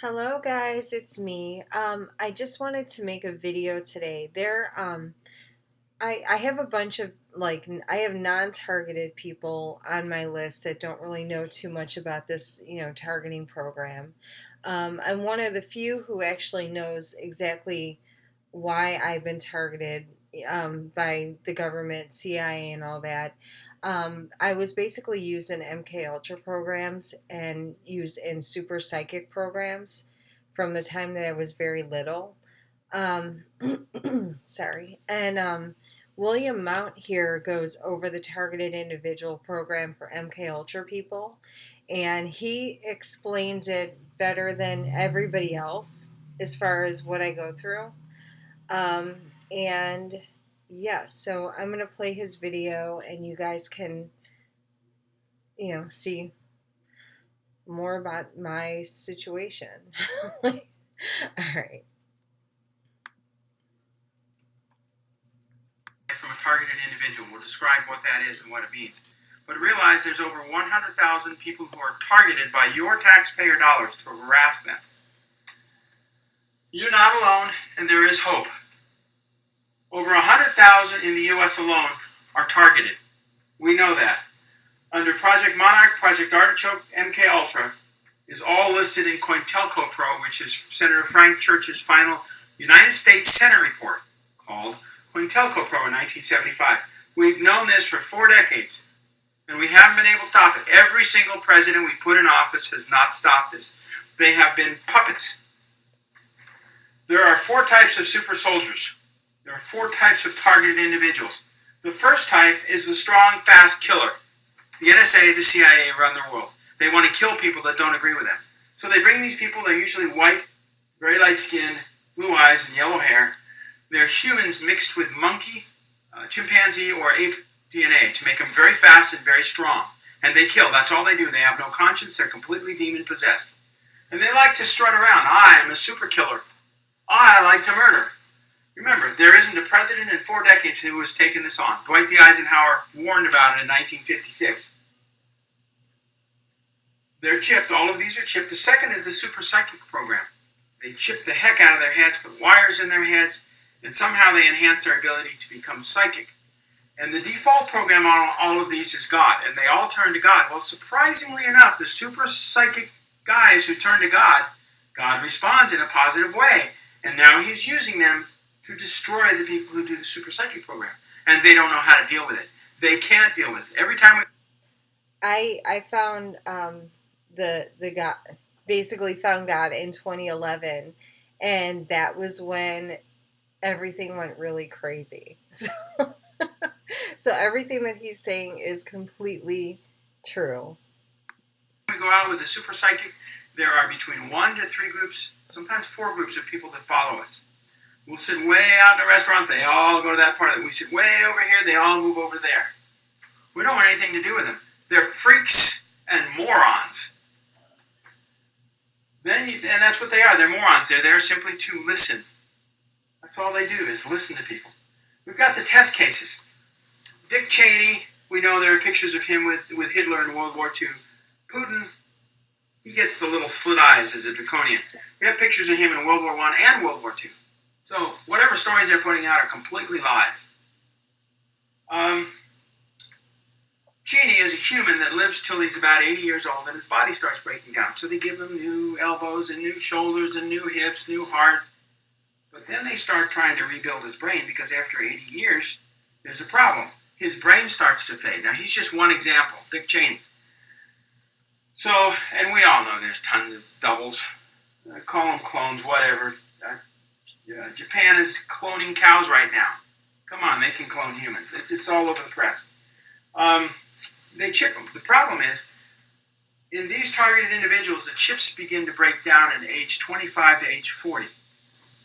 Hello guys, it's me. I just wanted to make a video today. I have a bunch of I have non-targeted people on my list that don't really know too much about this, targeting program. I'm one of the few who actually knows exactly why I've been targeted by the government, CIA, and all that. I was basically used in MK Ultra programs and used in super psychic programs from the time that I was very little. Um, sorry. And William Mount here goes over the targeted individual program for MK Ultra people, and he explains it better than everybody else as far as what I go through. Um, and yes, so I'm gonna play his video, and you guys can, see more about my situation. All right. From a targeted individual. We'll describe what that is and what it means. But realize there's over 100,000 people who are targeted by your taxpayer dollars to harass them. You're not alone, and there is hope. Over 100,000 in the U.S. alone are targeted. We know that. Under Project Monarch, Project Artichoke, MK Ultra is all listed in COINTELPRO, which is Senator Frank Church's final United States Senate report called COINTELPRO in 1975. We've known this for 4 decades, and we haven't been able to stop it. Every single president we put in office has not stopped this. They have been puppets. There are 4 types of super soldiers. There are 4 types of targeted individuals. The first type is the strong, fast killer. The NSA, the CIA run the world. They want to kill people that don't agree with them. So they bring these people, they're usually white, very light-skinned, blue eyes, and yellow hair. They're humans mixed with monkey, chimpanzee, or ape DNA to make them very fast and very strong. And they kill. That's all they do. They have no conscience. They're completely demon-possessed. And they like to strut around. I am a super killer. I like to murder. Remember, there isn't a president in 4 decades who has taken this on. Dwight D. Eisenhower warned about it in 1956. They're chipped. All of these are chipped. The second is the super psychic program. They chip the heck out of their heads, put wires in their heads, and somehow they enhance their ability to become psychic. And the default program on all of these is God, and they all turn to God. Well, surprisingly enough, the super psychic guys who turn to God, God responds in a positive way. And now he's using them to destroy the people who do the super psychic program. And they don't know how to deal with it. They can't deal with it. Every time I found the God, basically found God in 2011, and that was when everything went really crazy. So everything that he's saying is completely true. we go out with the super psychic, there are between 1 to 3 groups, sometimes 4 groups of people that follow us. We'll sit way out in a restaurant, they all go to that part of it. We sit way over here, they all move over there. We don't want anything to do with them. They're freaks and morons. And that's what they are. They're morons. They're there simply to listen. That's all they do is listen to people. We've got the test cases. Dick Cheney, we know there are pictures of him with Hitler in World War II. Putin, he gets the little slit eyes as a draconian. We have pictures of him in World War I and World War II. So whatever stories they're putting out are completely lies. Cheney is a human that lives till he's about 80 years old and his body starts breaking down. So they give him new elbows and new shoulders and new hips, new heart. But then they start trying to rebuild his brain because after 80 years, there's a problem. His brain starts to fade. Now, he's just one example, Dick Cheney. So, and we all know there's tons of doubles. Call them clones, whatever. Japan is cloning cows right now. Come on, they can clone humans. It's all over the press. They chip them. The problem is, in these targeted individuals, the chips begin to break down at age 25 to age 40.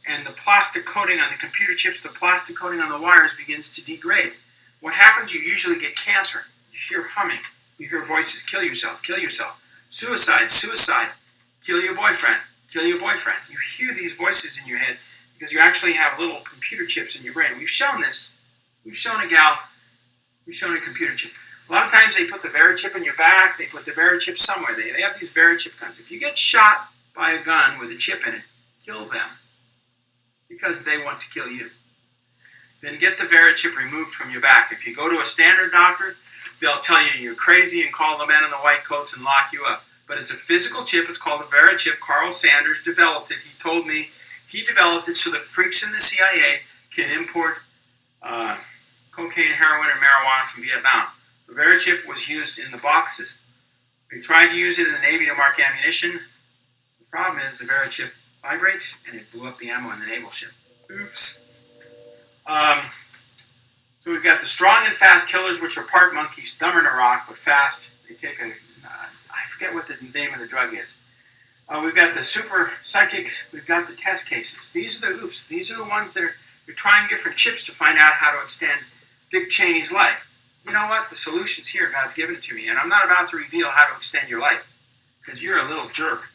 And the plastic coating on the computer chips, the plastic coating on the wires begins to degrade. What happens? You usually get cancer. You hear humming. You hear voices. Kill yourself. Kill yourself. Suicide. Suicide. Kill your boyfriend. Kill your boyfriend. You hear these voices in your head because you actually have little computer chips in your brain. We've shown this. We've shown a gal. We've shown a computer chip. A lot of times they put the Verichip in your back. They put the Verichip somewhere. They have these Verichip guns. If you get shot buy a gun with a chip in it, kill them, because they want to kill you. Then get the Verichip removed from your back. If you go to a standard doctor, they'll tell you you're crazy and call the men in the white coats and lock you up. But it's a physical chip. It's called a Verichip. Carl Sanders developed it. He told me he developed it so the freaks in the CIA can import cocaine, heroin, and marijuana from Vietnam. The Verichip was used in the boxes. They tried to use it in the Navy to mark ammunition. The problem is the Verichip vibrates and it blew up the ammo in the naval ship. Oops. So we've got the strong and fast killers, which are part monkeys, dumber than a rock, but fast. They take I forget what the name of the drug is. We've got the super psychics. We've got the test cases. These are the oops. These are the ones that are trying different chips to find out how to extend Dick Cheney's life. You know what? The solution's here. God's given it to me. And I'm not about to reveal how to extend your life because you're a little jerk.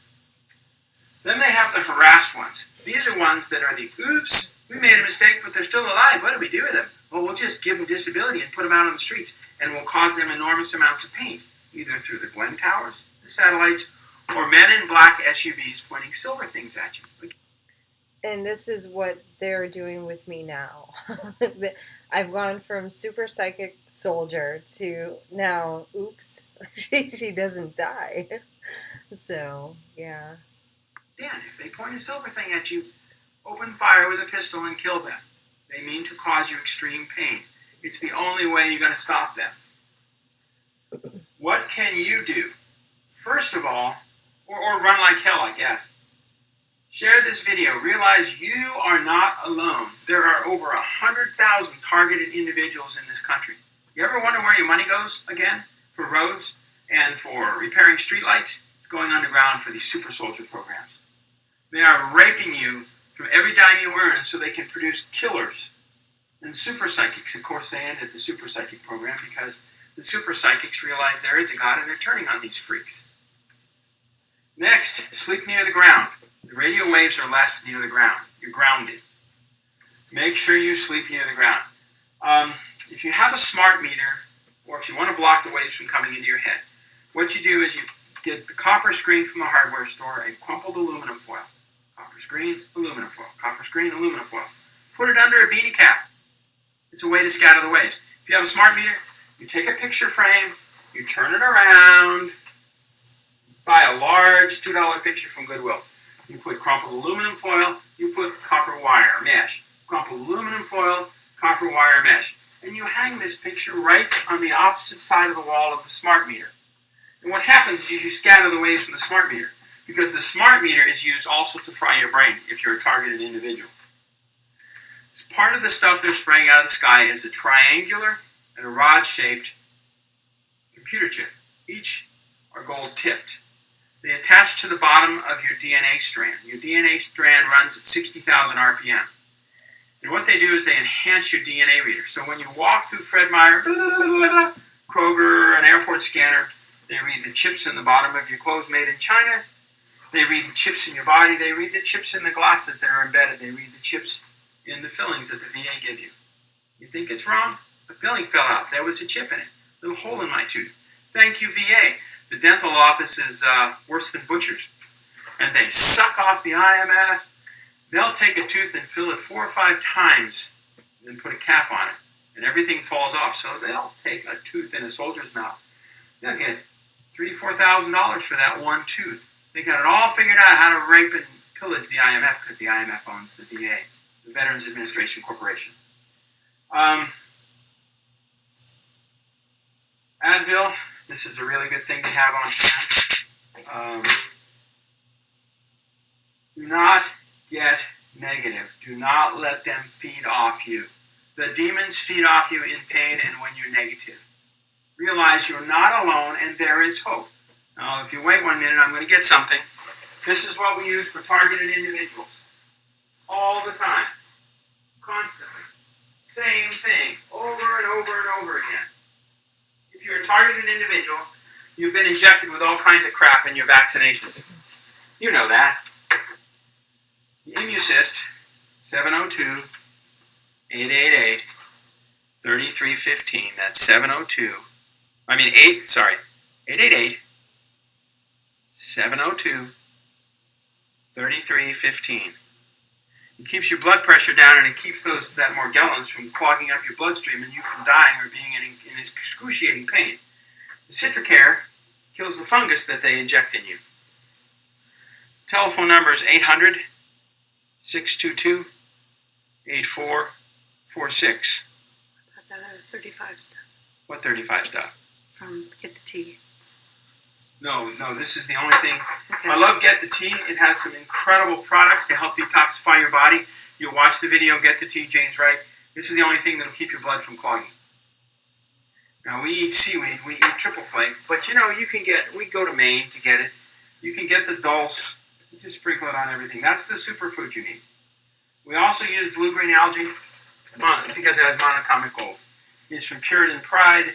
Then they have the harassed ones. These are ones that are the oops, we made a mistake, but they're still alive. What do we do with them? Well, we'll just give them disability and put them out on the streets, and we'll cause them enormous amounts of pain, either through the Gwen Towers, the satellites, or men in black SUVs pointing silver things at you. And this is what they're doing with me now. I've gone from super psychic soldier to now, oops, she doesn't die. So, yeah. Dan, if they point a silver thing at you, open fire with a pistol and kill them. They mean to cause you extreme pain. It's the only way you're going to stop them. What can you do? First of all, or run like hell, I guess. Share this video. Realize you are not alone. There are over 100,000 targeted individuals in this country. You ever wonder where your money goes again? For roads and for repairing streetlights? It's going underground for these super soldier programs. They are raping you from every dime you earn so they can produce killers. And super psychics, of course, they ended the super psychic program because the super psychics realize there is a God and they're turning on these freaks. Next, sleep near the ground. The radio waves are less near the ground. You're grounded. Make sure you sleep near the ground. If you have a smart meter, or if you want to block the waves from coming into your head, what you do is you get the copper screen from the hardware store and crumpled aluminum foil. Copper screen, aluminum foil. Copper screen, aluminum foil. Put it under a beanie cap. It's a way to scatter the waves. If you have a smart meter, you take a picture frame, you turn it around, buy a large $2 picture from Goodwill. You put crumpled aluminum foil, you put copper wire mesh. Crumpled aluminum foil, copper wire mesh. And you hang this picture right on the opposite side of the wall of the smart meter. And what happens is you scatter the waves from the smart meter, because the smart meter is used also to fry your brain if you're a targeted individual. So part of the stuff they're spraying out of the sky is a triangular and a rod-shaped computer chip. Each are gold-tipped. They attach to the bottom of your DNA strand. Your DNA strand runs at 60,000 RPM. And what they do is they enhance your DNA reader. So when you walk through Fred Meyer, Kroger, an airport scanner, they read the chips in the bottom of your clothes made in China. They read the chips in your body. They read the chips in the glasses that are embedded. They read the chips in the fillings that the VA give you. You think it's wrong? The filling fell out. There was a chip in it. A little hole in my tooth. Thank you, VA. The dental office is worse than butchers. And they suck off the IMF. They'll take a tooth and fill it 4 or 5 times and then put a cap on it. And everything falls off. So they'll take a tooth in a soldier's mouth. They'll get $3,000 to $4,000 for that one tooth. They got it all figured out how to rape and pillage the IMF because the IMF owns the VA, the Veterans Administration Corporation. Advil, this is a really good thing to have on hand. Do not get negative. Do not let them feed off you. The demons feed off you in pain and when you're negative. Realize you're not alone and there is hope. Now, if you wait 1 minute, I'm going to get something. This is what we use for targeted individuals. All the time. Constantly. Same thing. Over and over and over again. If you're a targeted individual, you've been injected with all kinds of crap in your vaccinations. You know that. The Immucyst, 702-888-3315. That's 888-702 3315. It keeps your blood pressure down, and it keeps that Morgellons from clogging up your bloodstream and you from dying or being in excruciating pain. The Citricare kills the fungus that they inject in you. Telephone number is 800-622-8446. Put that out of 35 stuff. What 35 stuff? From Get the Tea. No, this is the only thing. Okay. I love Get the Tea. It has some incredible products to help detoxify your body. You'll watch the video, Get the Tea, Jane's right. This is the only thing that'll keep your blood from clogging. Now, we eat seaweed, we eat triple flake, but we go to Maine to get it. You can get the dulse, you just sprinkle it on everything. That's the superfood you need. We also use blue-green algae because it has monatomic gold. It's from Puritan Pride.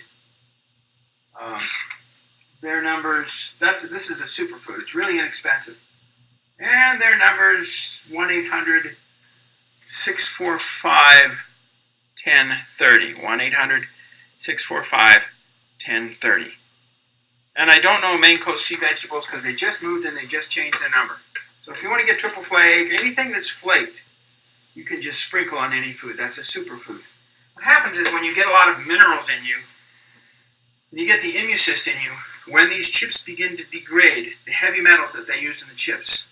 Their numbers, this is a superfood. It's really inexpensive. And their numbers, 1-800-645-1030. 1-800-645-1030. And I don't know Maine Coast Sea Vegetables because they just moved and they just changed their number. So if you want to get triple flake, anything that's flaked, you can just sprinkle on any food. That's a superfood. What happens is when you get a lot of minerals in you, you get the immucyst in you, when these chips begin to degrade, the heavy metals that they use in the chips,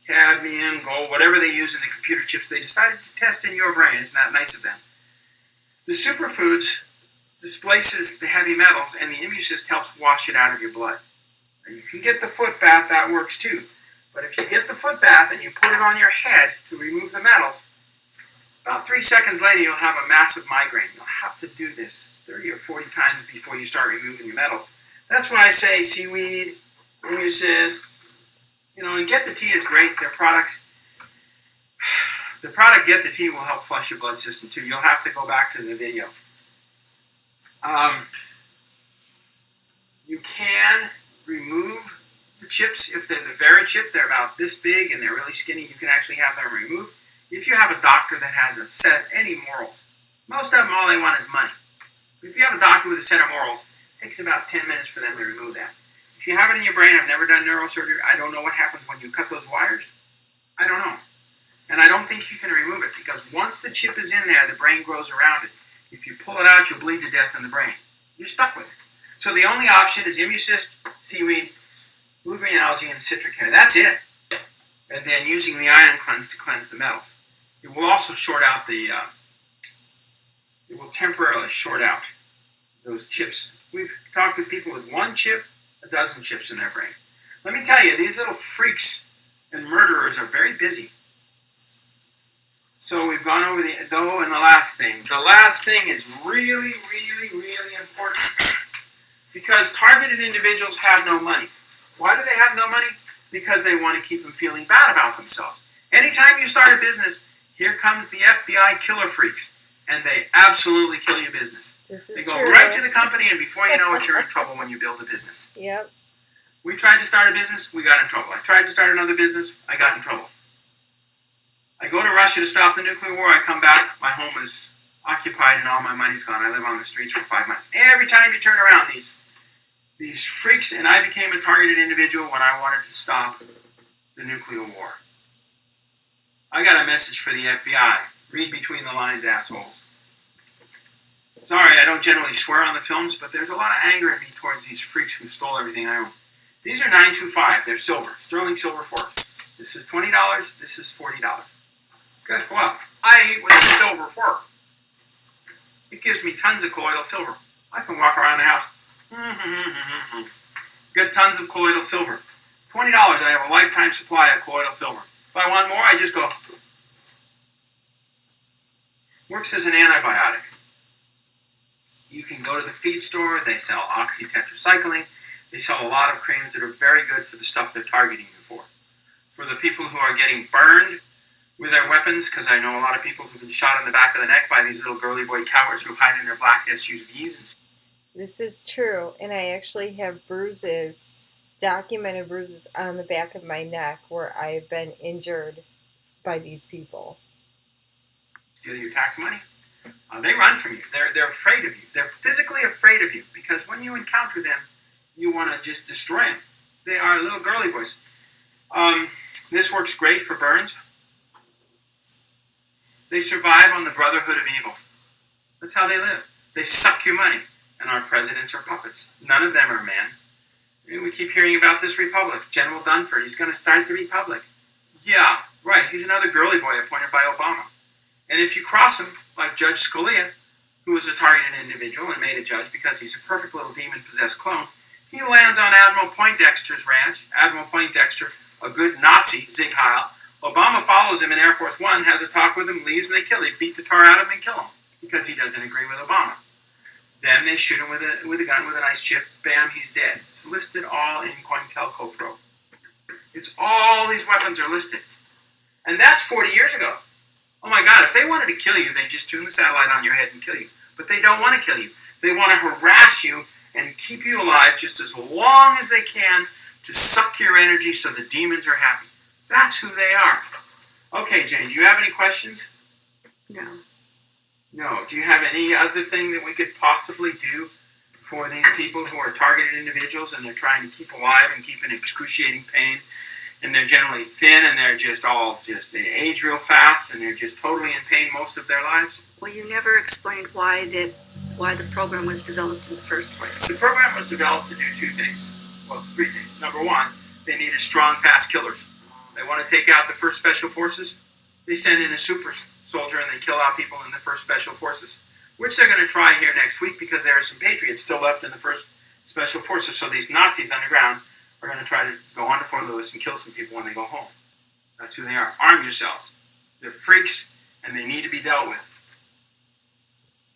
cadmium, gold, whatever they use in the computer chips, they decided to test in your brain. Isn't that nice of them? The superfoods displaces the heavy metals, and the immucyst helps wash it out of your blood. Now, you can get the foot bath, that works too. But if you get the foot bath and you put it on your head to remove the metals, about 3 seconds later you'll have a massive migraine. You'll have to do this 30 or 40 times before you start removing your metals. That's when I say seaweed, immucyst, and Get the Tea is great. Their products, the product Get the Tea will help flush your blood system too. You'll have to go back to the video. You can remove the chips. If they're the very chip, they're about this big and they're really skinny, you can actually have them removed. If you have a doctor that has any morals, most of them, all they want is money. But if you have a doctor with a set of morals, it takes about 10 minutes for them to remove that. If you have it in your brain, I've never done neurosurgery, I don't know what happens when you cut those wires. I don't know. And I don't think you can remove it because once the chip is in there, the brain grows around it. If you pull it out, you'll bleed to death in the brain. You're stuck with it. So the only option is immucyst, seaweed, blue-green algae, and Citricare. That's it. And then using the ion cleanse to cleanse the metals. It will also short out it will temporarily short out those chips. We've talked with people with one chip, a dozen chips in their brain. Let me tell you, these little freaks and murderers are very busy. So we've gone over and the last thing. The last thing is really, really, really important because targeted individuals have no money. Why do they have no money? Because they want to keep them feeling bad about themselves. Anytime you start a business, here comes the FBI killer freaks, and they absolutely kill your business. They go right to the company, and before you know it, you're in trouble when you build a business. Yep. We tried to start a business, we got in trouble. I tried to start another business, I got in trouble. I go to Russia to stop the nuclear war, I come back, my home is occupied and all my money's gone. I live on the streets for 5 months. Every time you turn around, these freaks, and I became a targeted individual when I wanted to stop the nuclear war. I got a message for the FBI. Read between the lines, assholes. Sorry, I don't generally swear on the films, but there's a lot of anger in me towards these freaks who stole everything I own. These are 925. They're silver. Sterling silver forks. This is $20. This is $40. Good. Well, I eat with silver fork. It gives me tons of colloidal silver. I can walk around the house. Get tons of colloidal silver. $20. I have a lifetime supply of colloidal silver. If I want more, I just go. Works as an antibiotic. You can go to the feed store. They sell oxytetracycline. They sell a lot of creams that are very good for the stuff they're targeting you for. For the people who are getting burned with their weapons, because I know a lot of people who've been shot in the back of the neck by these little girly boy cowards who hide in their black SUVs. This is true, and I actually have bruises, documented bruises on the back of my neck where I've been injured by these people. Steal your tax money? They run from you. They're afraid of you. They're physically afraid of you because when you encounter them, you want to just destroy them. They are little girly boys. This works great for burns. They survive on the brotherhood of evil. That's how they live. They suck your money. And our presidents are puppets. None of them are men. And we keep hearing about this republic. General Dunford, he's going to start the republic. Yeah, right. He's another girly boy appointed by Obama. And if you cross him, like Judge Scalia, who was a targeted individual and made a judge because he's a perfect little demon-possessed clone, he lands on Admiral Poindexter's ranch. Admiral Poindexter, a good Nazi, Zig Heil. Obama follows him in Air Force One, has a talk with him, leaves, and they kill him. Beat the tar out of him and kill him because he doesn't agree with Obama. Then they shoot him with a gun with an ice chip. Bam, he's dead. It's listed all in COINTELPRO. It's all these weapons are listed. And that's 40 years ago. Oh my God, if they wanted to kill you, they'd just tune the satellite on your head and kill you. But they don't want to kill you. They want to harass you and keep you alive just as long as they can to suck your energy so the demons are happy. That's who they are. Okay, Jane, do you have any questions? No. No. Do you have any other thing that we could possibly do for these people who are targeted individuals and they're trying to keep alive and keep in excruciating pain? And they're generally thin and they're they age real fast and they're just totally in pain most of their lives? Well, you never explained why the program was developed in the first place. The program was developed to do two things. Well, three things. Number one, they needed strong, fast killers. They want to take out the 1st Special Forces. They send in a super soldier and they kill out people in the 1st Special Forces, which they're going to try here next week because there are some patriots still left in the 1st Special Forces. So these Nazis underground are going to try to go on to Fort Lewis and kill some people when they go home. That's who they are. Arm yourselves. They're freaks and they need to be dealt with.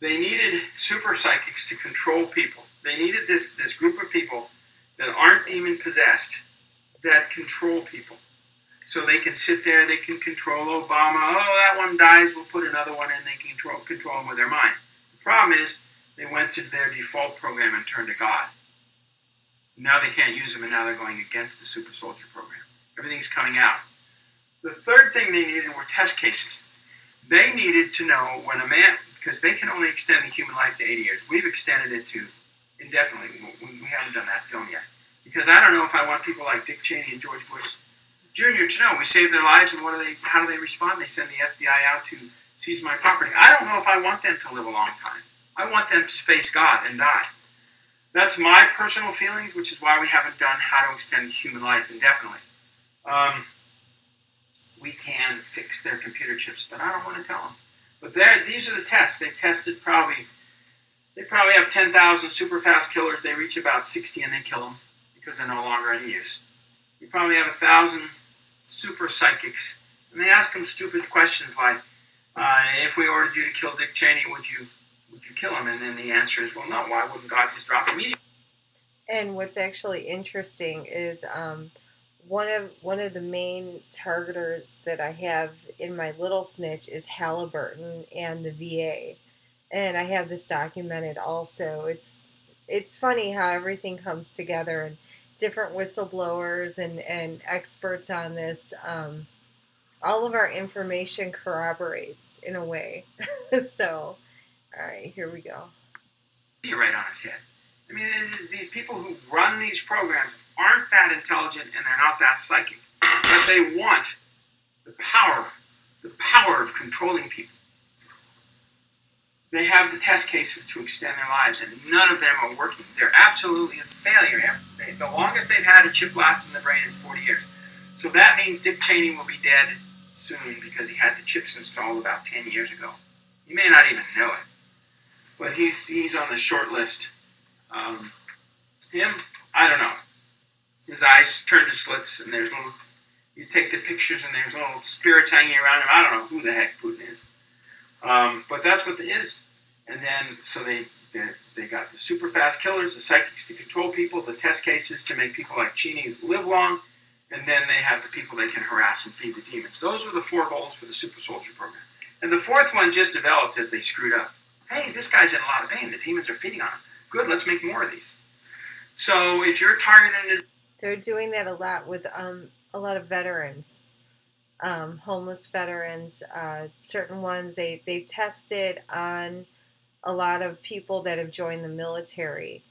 They needed super psychics to control people. They needed this group of people that aren't demon possessed that control people. So they can sit there, they can control Obama. Oh, that one dies, we'll put another one in. They can control them with their mind. The problem is they went to their default program and turned to God. Now they can't use them, and now they're going against the super soldier program. Everything's coming out. The third thing they needed were test cases. They needed to know when a man, because they can only extend the human life to 80 years. We've extended it to indefinitely. We haven't done that film yet. Because I don't know if I want people like Dick Cheney and George Bush Jr. to know we saved their lives, and how do they respond? They send the FBI out to seize my property. I don't know if I want them to live a long time. I want them to face God and die. That's my personal feelings, which is why we haven't done how to extend the human life indefinitely. We can fix their computer chips, but I don't want to tell them. But these are the tests. They've tested they probably have 10,000 super fast killers. They reach about 60 and they kill them because they're no longer any use. We probably have 1,000 super psychics, and they ask them stupid questions like, if we ordered you to kill Dick Cheney, would you kill him? And then the answer is, well, no. Why wouldn't God just drop a meteor? And what's actually interesting is one of the main targeters that I have in my little snitch is Halliburton and the VA, and I have this documented also. It's funny how everything comes together and different whistleblowers and experts on this. All of our information corroborates in a way. So, all right, here we go. You're right on his head. I mean, these people who run these programs aren't that intelligent and they're not that psychic. But they want the power of controlling people. They have the test cases to extend their lives, and none of them are working. They're absolutely a failure. The longest they've had a chip last in the brain is 40 years. So that means Dick Cheney will be dead soon because he had the chips installed about 10 years ago. He may not even know it. But he's on the short list. Him, I don't know. His eyes turn to slits, and you take the pictures, and there's little spirits hanging around him. I don't know who the heck Putin is. But that's what it is. And then, so they got the super fast killers, the psychics to control people, the test cases to make people like Cheney live long, and then they have the people they can harass and feed the demons. Those were the 4 goals for the super soldier program. And the 4th one just developed as they screwed up. Hey, this guy's in a lot of pain. The demons are feeding on him. Good, let's make more of these. So if you're targeting... They're doing that a lot with a lot of veterans. Homeless veterans, certain ones they've tested on a lot of people that have joined the military,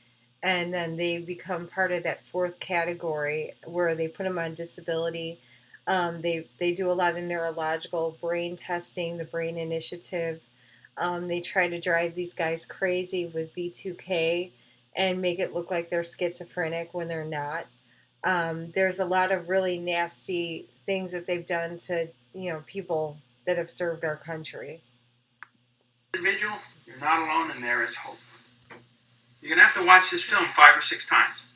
and then they become part of that 4th category where they put them on disability. They do a lot of neurological brain testing, the Brain Initiative. They try to drive these guys crazy with V2K and make it look like they're schizophrenic when they're not. There's a lot of really nasty things that they've done to, people that have served our country. Individual, you're not alone, and there is hope. You're going to have to watch this film 5 or 6 times.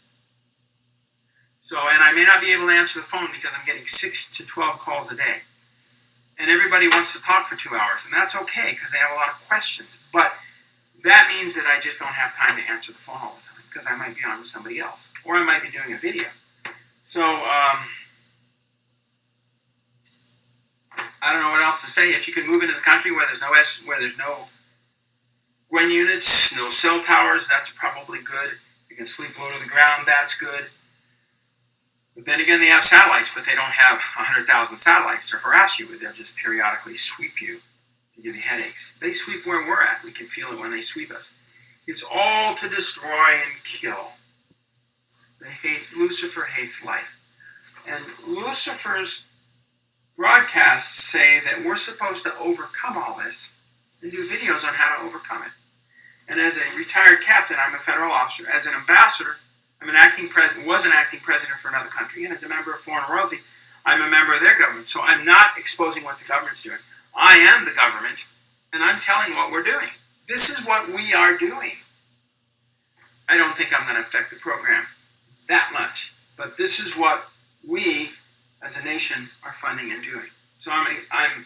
So, and I may not be able to answer the phone because I'm getting 6 to 12 calls a day. And everybody wants to talk for 2 hours, and that's okay because they have a lot of questions. But that means that I just don't have time to answer the phone all the time because I might be on with somebody else, or I might be doing a video. So, I don't know what else to say. If you can move into the country where there's no Gwen units, no cell towers, that's probably good. You can sleep low to the ground, that's good. But then again, they have satellites, but they don't have 100,000 satellites to harass you with. They'll just periodically sweep you to give you headaches. They sweep where we're at. We can feel it when they sweep us. It's all to destroy and kill. Lucifer hates life. And Lucifer's broadcasts say that we're supposed to overcome all this and do videos on how to overcome it. And as a retired captain, I'm a federal officer. As an ambassador, I'm was an acting president for another country. And as a member of foreign royalty, I'm a member of their government. So I'm not exposing what the government's doing. I am the government, and I'm telling what we're doing. This is what we are doing. I don't think I'm going to affect the program that much. But this is what we, as a nation, are funding and doing. So I'm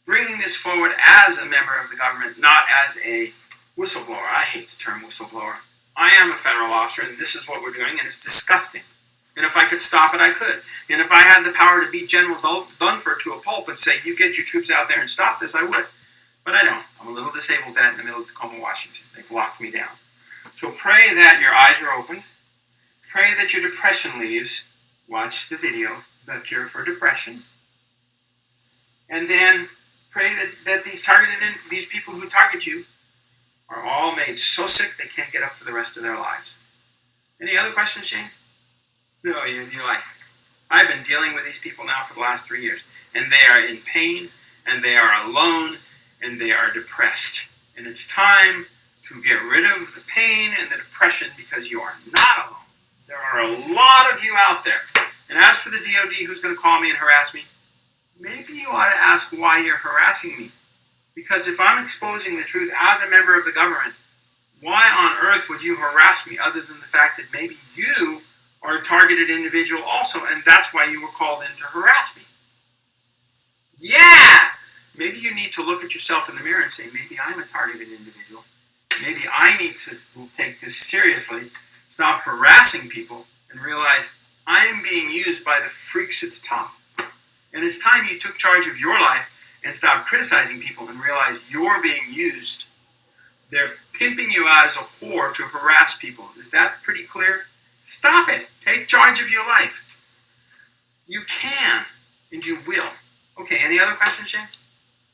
bringing this forward as a member of the government, not as a whistleblower. I hate the term whistleblower. I am a federal officer, and this is what we're doing, and it's disgusting. And if I could stop it, I could. And if I had the power to beat General Dunford to a pulp and say, you get your troops out there and stop this, I would. But I don't. I'm a little disabled vet in the middle of Tacoma, Washington. They've locked me down. So pray that your eyes are open. Pray that your depression leaves. Watch the video, The Cure for Depression. And then pray that these people who target you are all made so sick they can't get up for the rest of their lives. Any other questions, Shane? No, you're like, I've been dealing with these people now for the last 3 years, and they are in pain, and they are alone, and they are depressed. And it's time to get rid of the pain and the depression because you are not alone. There are a lot of you out there. And as for the DOD who's going to call me and harass me, maybe you ought to ask why you're harassing me. Because if I'm exposing the truth as a member of the government, why on earth would you harass me other than the fact that maybe you are a targeted individual also, and that's why you were called in to harass me? Yeah! Maybe you need to look at yourself in the mirror and say, maybe I'm a targeted individual. Maybe I need to take this seriously, stop harassing people, and realize I am being used by the freaks at the top. And it's time you took charge of your life and stop criticizing people and realize you're being used. They're pimping you out as a whore to harass people. Is that pretty clear? Stop it. Take charge of your life. You can, and you will. Okay, any other questions, Shane?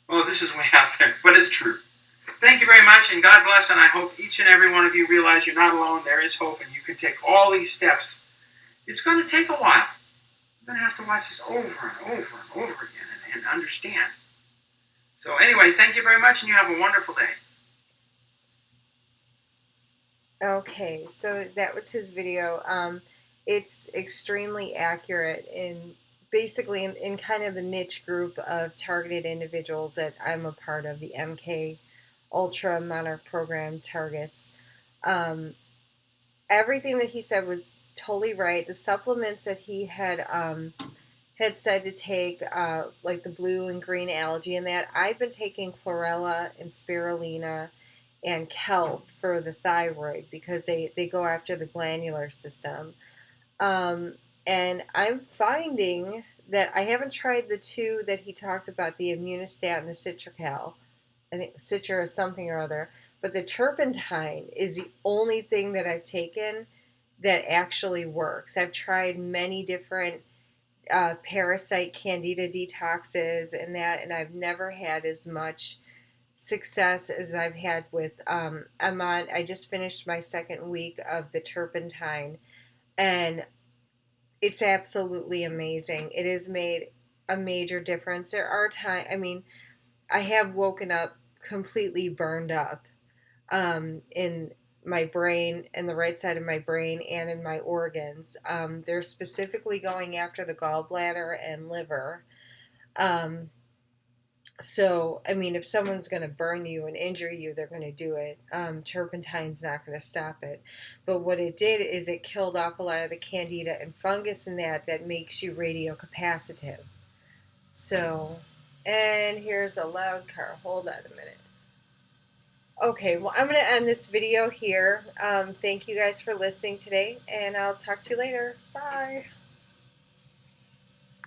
Oh, this is way out there, but it's true. Thank you very much, and God bless, and I hope each and every one of you realize you're not alone. There is hope, and you can take all these steps. It's going to take a while. You're going to have to watch this over and over and over again and understand. So anyway, thank you very much, and you have a wonderful day. Okay, so that was his video. It's extremely accurate in basically in kind of the niche group of targeted individuals that I'm a part of, the MK Ultra Monarch Program targets. Everything that he said was totally right. The supplements that he had said to take, like the blue and green algae and that, I've been taking chlorella and spirulina and kelp for the thyroid because they go after the glandular system. And I'm finding that I haven't tried the two that he talked about, the immunostat and the citracal. I think citra is something or other. But the turpentine is the only thing that I've taken that actually works. I've tried many different parasite candida detoxes and that, and I've never had as much success as I've had with I just finished my second week of the turpentine, and it's absolutely amazing. It has made a major difference. There are times, I mean, I have woken up completely burned up in my brain, in the right side of my brain, and in my organs. They're specifically going after the gallbladder and liver. Um, so, I mean, if someone's going to burn you and injure you, they're going to do it. Turpentine's not going to stop it. But what it did is it killed off a lot of the candida and fungus in that makes you radiocapacitive. So, and here's a loud car. Hold on a minute. Okay, well, I'm going to end this video here. Thank you guys for listening today, and I'll talk to you later. Bye.